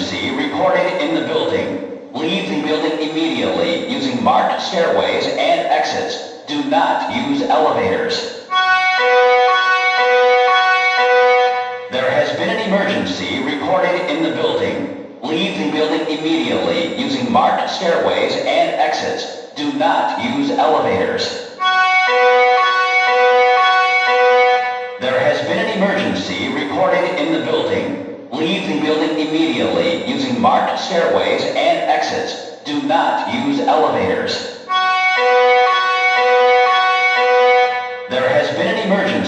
emergency reported in the building. Leave the building immediately using marked stairways and exits. Do not use elevators. There has been an emergency reported in the building. Leave the building immediately using marked stairways and exits. Do not use elevators. There has been an emergency reported in the building. Leave the building immediately using marked stairways and exits. Do not use elevators. There has been an emergency.